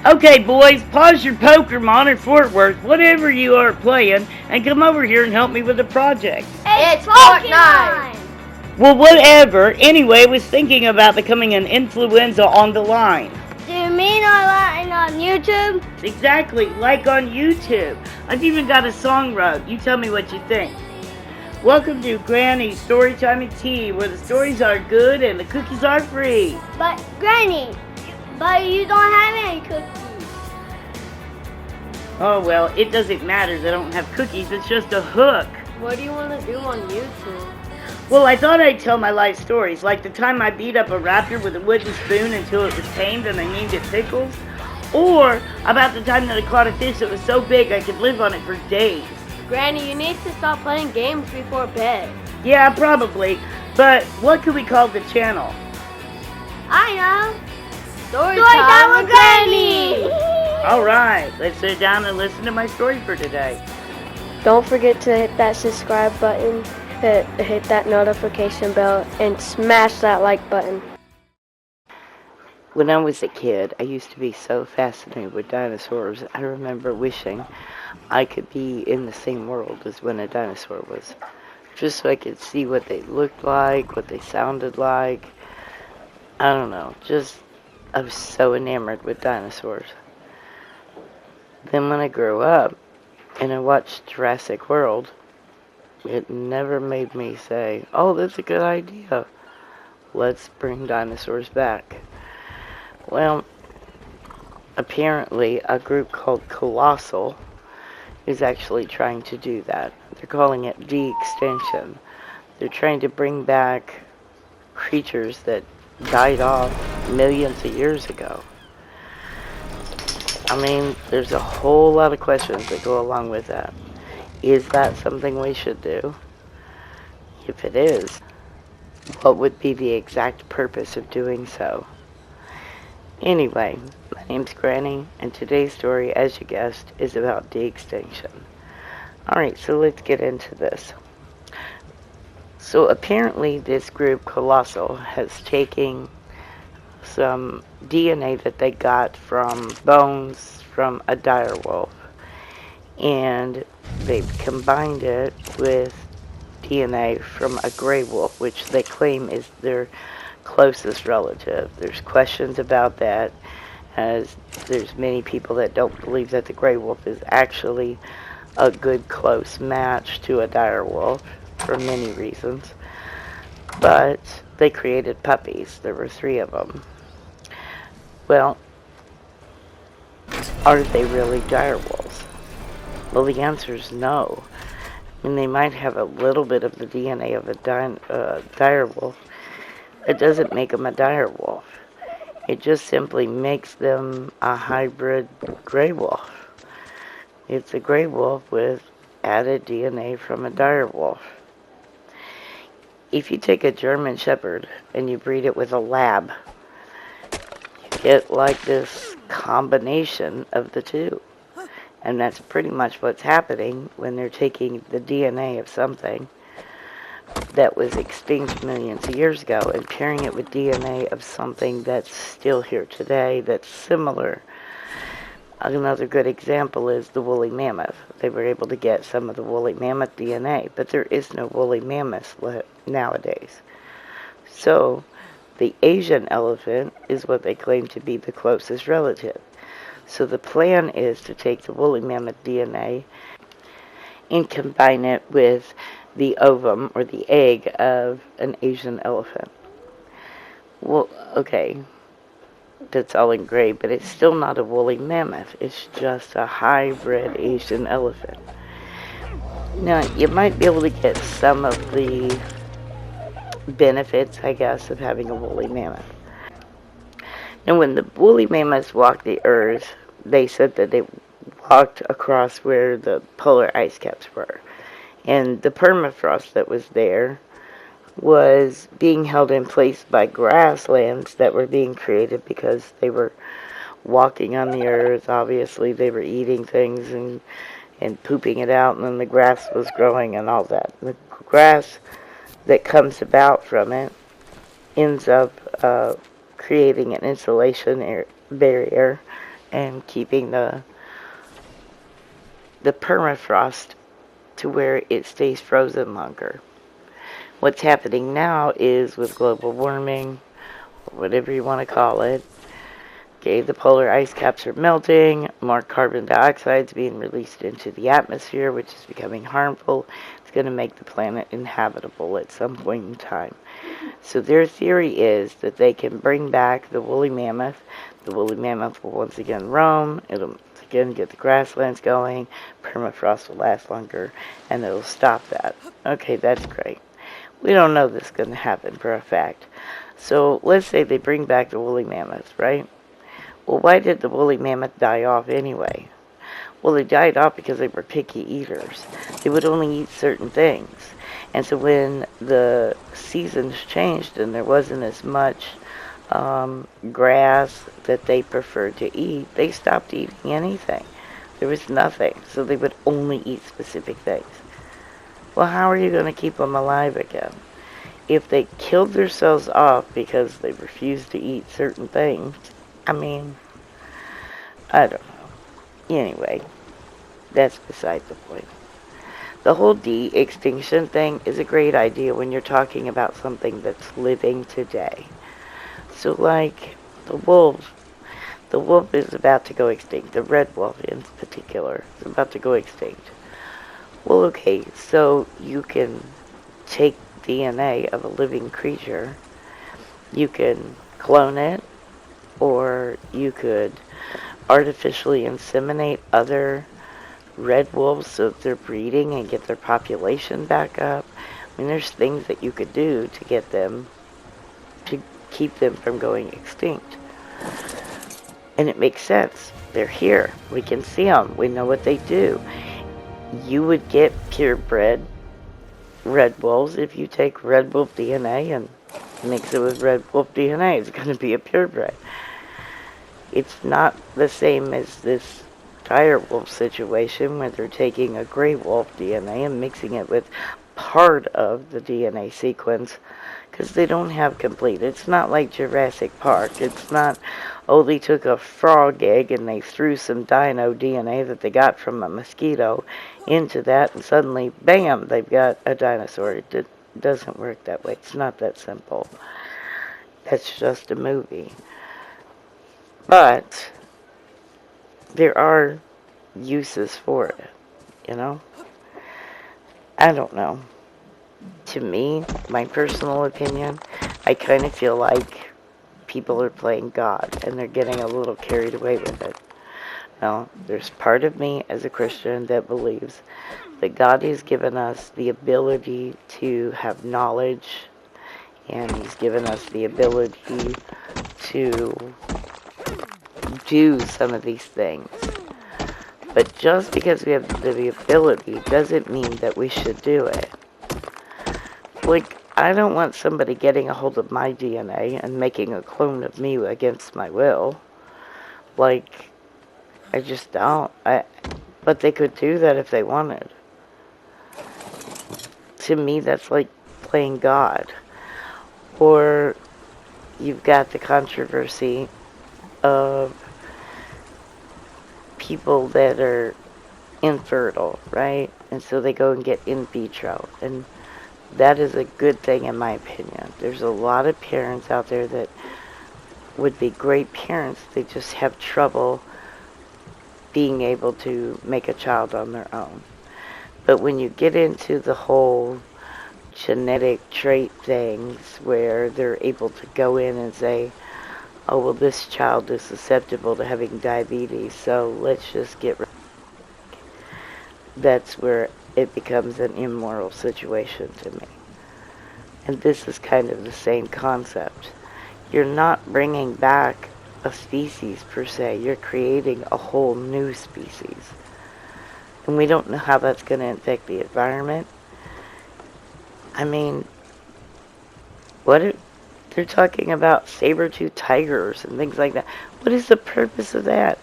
Okay, boys, pause your Pokemon or Fort Worth, whatever you are playing, and come over here and help me with the project. It's Fortnite! Well, whatever. Anyway, I was thinking about becoming an influencer on the line. Do you mean online on YouTube? Exactly, like on YouTube. I've even got a song wrote. You tell me what you think. Welcome to Granny's Storytime and Tea, where the stories are good and the cookies are free. But Granny, you don't have any cookies. Oh, well, it doesn't matter. They don't have cookies. It's just a hook. What do you want to do on YouTube? Well, I thought I'd tell my life stories, like the time I beat up a raptor with a wooden spoon until it was tamed and I named it Pickles, or about the time that I caught a fish that was so big I could live on it for days. Granny, you need to stop playing games before bed. Yeah, probably, but what could we call the channel? I know. Storytime with Granny! Alright, let's sit down and listen to my story for today. Don't forget to hit that subscribe button, hit that notification bell, and smash that like button. When I was a kid, I used to be so fascinated with dinosaurs. I remember wishing I could be in the same world as when a dinosaur was, just so I could see what they looked like, what they sounded like. I don't know, I was so enamored with dinosaurs. Then when I grew up and I watched Jurassic World, it never made me say, oh, that's a good idea. Let's bring dinosaurs back. Well, apparently a group called Colossal is actually trying to do that. They're calling it Extinction. They're trying to bring back creatures that died off millions of years ago. I mean, there's a whole lot of questions that go along with that. Is that something we should do? If it is, what would be the exact purpose of doing so? Anyway, my name's Granny, and today's story, as you guessed, is about de-extinction. Alright, so let's get into this. So apparently this group, Colossal, has taken some DNA that they got from bones from a direwolf, and they've combined it with DNA from a gray wolf, which they claim is their closest relative. There's questions about that, as there's many people that don't believe that the gray wolf is actually a good close match to a direwolf for many reasons. But they created puppies. There were 3 of them. Well, are they really direwolves? Well, the answer is no. I mean, they might have a little bit of the DNA of a direwolf. It doesn't make them a direwolf. It just simply makes them a hybrid gray wolf. It's a gray wolf with added DNA from a direwolf. If you take a German Shepherd and you breed it with a lab, you get like this combination of the two. And that's pretty much what's happening when they're taking the DNA of something that was extinct millions of years ago and pairing it with DNA of something that's still here today that's similar. Another good example is the woolly mammoth. They were able to get some of the woolly mammoth DNA, but there is no woolly mammoth nowadays. So the Asian elephant is what they claim to be the closest relative. So the plan is to take the woolly mammoth DNA and combine it with the ovum or the egg of an Asian elephant. Well, okay, that's all in gray, but it's still not a woolly mammoth. It's just a hybrid Asian elephant. Now, you might be able to get some of the benefits, I guess, of having a woolly mammoth. And when the woolly mammoths walked the earth, they said that they walked across where the polar ice caps were. And the permafrost that was there was being held in place by grasslands that were being created because they were walking on the earth. Obviously, they were eating things and pooping it out, and then the grass was growing and all that. The grass that comes about from it ends up creating an insulation barrier and keeping the permafrost to where it stays frozen longer. What's happening now is with global warming, or whatever you want to call it, okay, the polar ice caps are melting, more carbon dioxide is being released into the atmosphere, which is becoming harmful. It's going to make the planet inhabitable at some point in time. So their theory is that they can bring back the woolly mammoth. The woolly mammoth will once again roam. It'll again get the grasslands going. Permafrost will last longer, and it'll stop that. Okay, that's great. We don't know this is going to happen for a fact. So let's say they bring back the woolly mammoth, right? Well, why did the woolly mammoth die off anyway? Well, they died off because they were picky eaters. They would only eat certain things. And so when the seasons changed and there wasn't as much grass that they preferred to eat, they stopped eating anything. There was nothing. So they would only eat specific things. Well, how are you going to keep them alive again? If they killed themselves off because they refused to eat certain things, I mean, I don't know. Anyway, that's beside the point. The whole de-extinction thing is a great idea when you're talking about something that's living today. So like the wolves. The wolf is about to go extinct. The red wolf in particular is about to go extinct. Well, okay, so you can take DNA of a living creature. You can clone it, or you could artificially inseminate other red wolves so that they're breeding and get their population back up. I mean, there's things that you could do to get them, to keep them from going extinct. And it makes sense. They're here. We can see them. We know what they do. You would get purebred red wolves if you take red wolf DNA and mix it with red wolf DNA. It's going to be a purebred. It's not the same as this dire wolf situation where they're taking a gray wolf DNA and mixing it with part of the DNA sequence because they don't have complete. It's not like Jurassic Park. It's not, oh, they took a frog egg and they threw some dino DNA that they got from a mosquito into that and suddenly, bam, they've got a dinosaur. It doesn't work that way. It's not that simple. That's just a movie. But there are uses for it, you know? I don't know. To me, my personal opinion, I kind of feel like people are playing God and they're getting a little carried away with it. Now, there's part of me as a Christian that believes that God has given us the ability to have knowledge and He's given us the ability to do some of these things. But just because we have the ability doesn't mean that we should do it. Like, I don't want somebody getting a hold of my DNA and making a clone of me against my will. Like, I just don't. But they could do that if they wanted. To me, that's like playing God. Or you've got the controversy of people that are infertile, right? And so they go and get in vitro. And that is a good thing in my opinion. There's a lot of parents out there that would be great parents. They just have trouble being able to make a child on their own. But when you get into the whole genetic trait things where they're able to go in and say, oh, well, this child is susceptible to having diabetes, so let's just get rid of it. That's where it becomes an immoral situation to me. And this is kind of the same concept. You're not bringing back a species per se. You're creating a whole new species. And we don't know how that's going to affect the environment. I mean, they're talking about saber-toothed tigers and things like that. What is the purpose of that?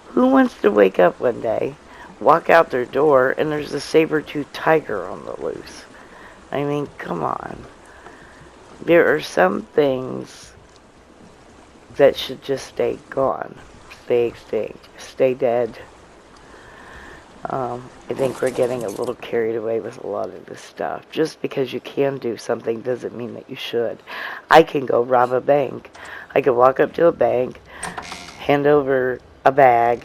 Who wants to wake up one day, walk out their door, and there's a saber-toothed tiger on the loose? I mean, come on. There are some things that should just stay gone. stay extinct, stay dead. I think we're getting a little carried away with a lot of this stuff. Just because you can do something doesn't mean that you should. I can go rob a bank. I could walk up to a bank, hand over a bag,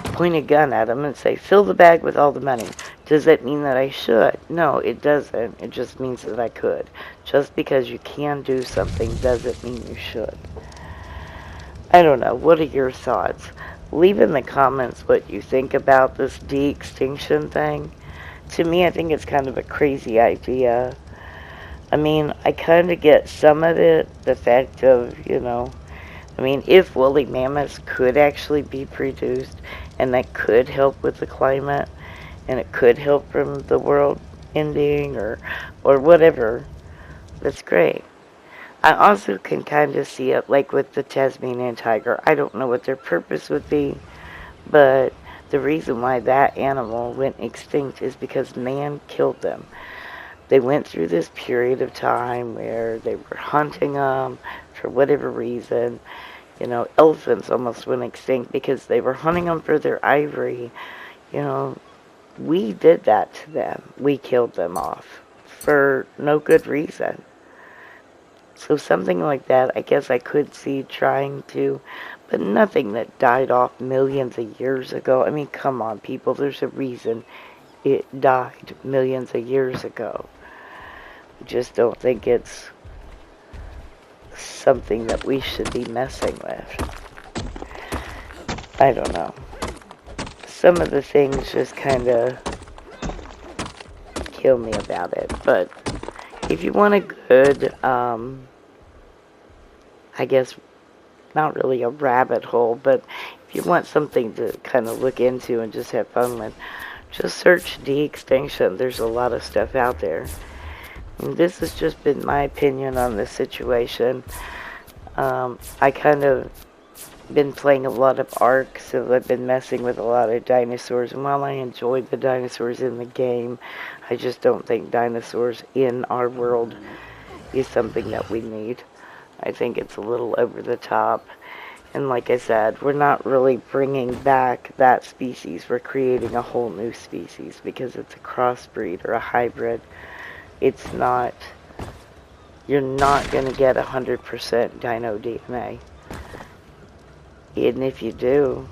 point a gun at them and say, fill the bag with all the money. Does that mean that I should? No, it doesn't. It just means that I could. Just because you can do something doesn't mean you should. I don't know. What are your thoughts? Leave in the comments what you think about this de-extinction thing. To me, I think it's kind of a crazy idea. I mean, I kind of get some of it, the fact of, I mean, if woolly mammoths could actually be produced, and that could help with the climate, and it could help from the world ending, or whatever, that's great. I also can kind of see it like with the Tasmanian tiger. I don't know what their purpose would be, but the reason why that animal went extinct is because man killed them. They went through this period of time where they were hunting them for whatever reason. Elephants almost went extinct because they were hunting them for their ivory. We did that to them. We killed them off for no good reason. So something like that, I guess I could see trying to, but nothing that died off millions of years ago. I mean, come on, people, there's a reason it died millions of years ago. I just don't think it's something that we should be messing with. I don't know. Some of the things just kind of kill me about it, but if you want a good, I guess, not really a rabbit hole, but if you want something to kind of look into and just have fun with, just search de-extinction. There's a lot of stuff out there. And this has just been my opinion on this situation. I kind of been playing a lot of Ark, so I've been messing with a lot of dinosaurs, and while I enjoy the dinosaurs in the game, I just don't think dinosaurs in our world is something that we need. I think it's a little over the top, and like I said, we're not really bringing back that species. We're creating a whole new species because it's a crossbreed or a hybrid. It's not, you're not going to get 100% dino DNA. And if you do,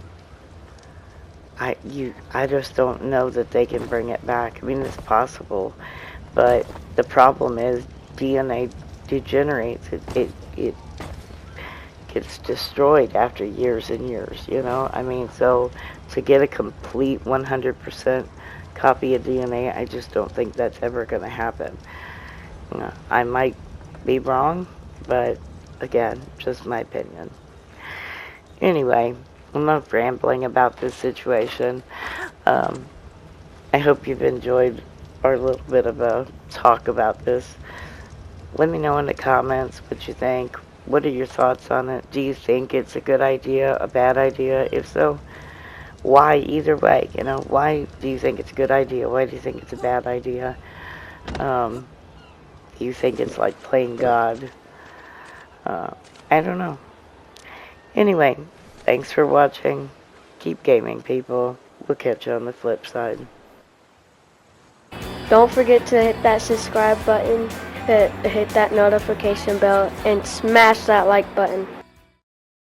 I just don't know that they can bring it back. I mean, it's possible, but the problem is DNA degenerates. It gets destroyed after years and years, I mean, so to get a complete 100% copy of DNA, I just don't think that's ever going to happen. I might be wrong, but again, just my opinion. Anyway, I'm not rambling about this situation. I hope you've enjoyed our little bit of a talk about this. Let me know in the comments what you think. What are your thoughts on it? Do you think it's a good idea, a bad idea? If so, why? Either way, why do you think it's a good idea? Why do you think it's a bad idea? Do you think it's like playing God? I don't know. Anyway, thanks for watching. Keep gaming, people. We'll catch you on the flip side. Don't forget to hit that subscribe button, hit that notification bell, and smash that like button.